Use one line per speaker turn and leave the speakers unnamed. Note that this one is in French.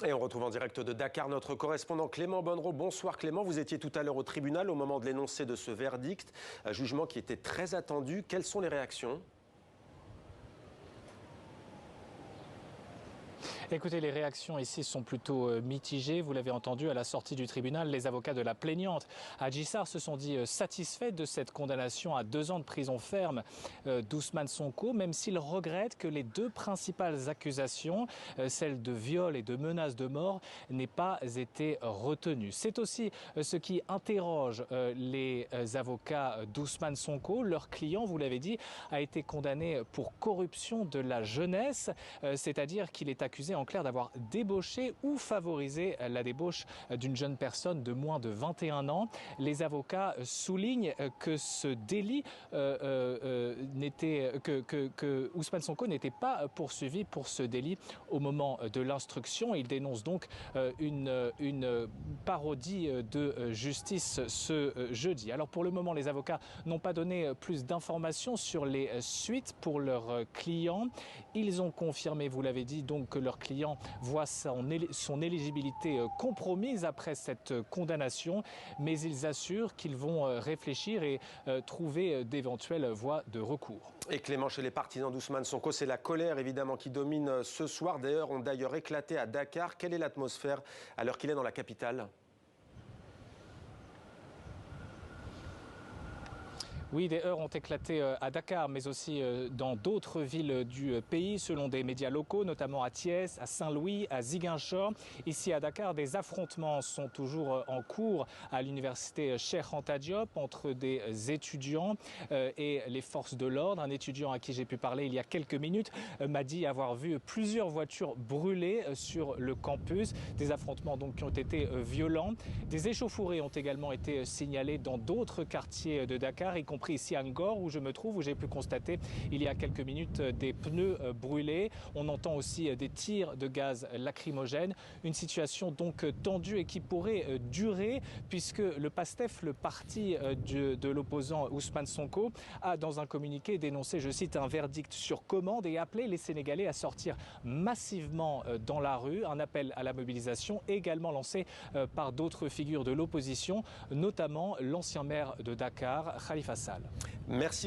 Et on retrouve en direct de Dakar notre correspondant Clément Bonnereau. Bonsoir Clément, vous étiez tout à l'heure au tribunal au moment de l'énoncé de ce verdict, un jugement qui était très attendu. Quelles sont les réactions ?
Écoutez, les réactions ici sont plutôt mitigées. Vous l'avez entendu à la sortie du tribunal, les avocats de la plaignante Adji Sarr se sont dit satisfaits de cette condamnation à 2 ans de prison ferme d'Ousmane Sonko, même s'ils regrettent que les 2 principales accusations, celles de viol et de menace de mort, n'aient pas été retenues. C'est aussi ce qui interroge les avocats d'Ousmane Sonko. Leur client, vous l'avez dit, a été condamné pour corruption de la jeunesse, c'est-à-dire qu'il est accusé en clair d'avoir débauché ou favorisé la débauche d'une jeune personne de moins de 21 ans. Les avocats soulignent que ce délit que Ousmane Sonko n'était pas poursuivi pour ce délit au moment de l'instruction. Il dénonce donc une parodie de justice ce jeudi. Alors pour le moment, les avocats n'ont pas donné plus d'informations sur les suites pour leurs clients. Ils ont confirmé, vous l'avez dit, donc que leur client voit son éligibilité compromise après cette condamnation, mais ils assurent qu'ils vont réfléchir et trouver d'éventuelles voies de recours.
Et Clément, chez les partisans d'Ousmane Sonko, c'est la colère évidemment qui domine ce soir. Des heurts ont d'ailleurs éclaté à Dakar. Quelle est l'atmosphère à l'heure qu'il est dans la capitale ?
Oui, des heurts ont éclaté à Dakar, mais aussi dans d'autres villes du pays, selon des médias locaux, notamment à Thiès, à Saint-Louis, à Ziguinchor. Ici à Dakar, des affrontements sont toujours en cours à l'université Cheikh Anta Diop entre des étudiants et les forces de l'ordre. Un étudiant à qui j'ai pu parler il y a quelques minutes m'a dit avoir vu plusieurs voitures brûlées sur le campus. Des affrontements donc qui ont été violents. Des échauffourées ont également été signalées dans d'autres quartiers de Dakar, y compris ici à Ngor où je me trouve, où j'ai pu constater il y a quelques minutes des pneus brûlés. On entend aussi des tirs de gaz lacrymogène. Une situation donc tendue et qui pourrait durer puisque le PASTEF, le parti de l'opposant Ousmane Sonko, a dans un communiqué dénoncé, je cite, un verdict sur commande et appelé les Sénégalais à sortir massivement dans la rue. Un appel à la mobilisation également lancé par d'autres figures de l'opposition, notamment l'ancien maire de Dakar, Khalifa Sall.
Merci.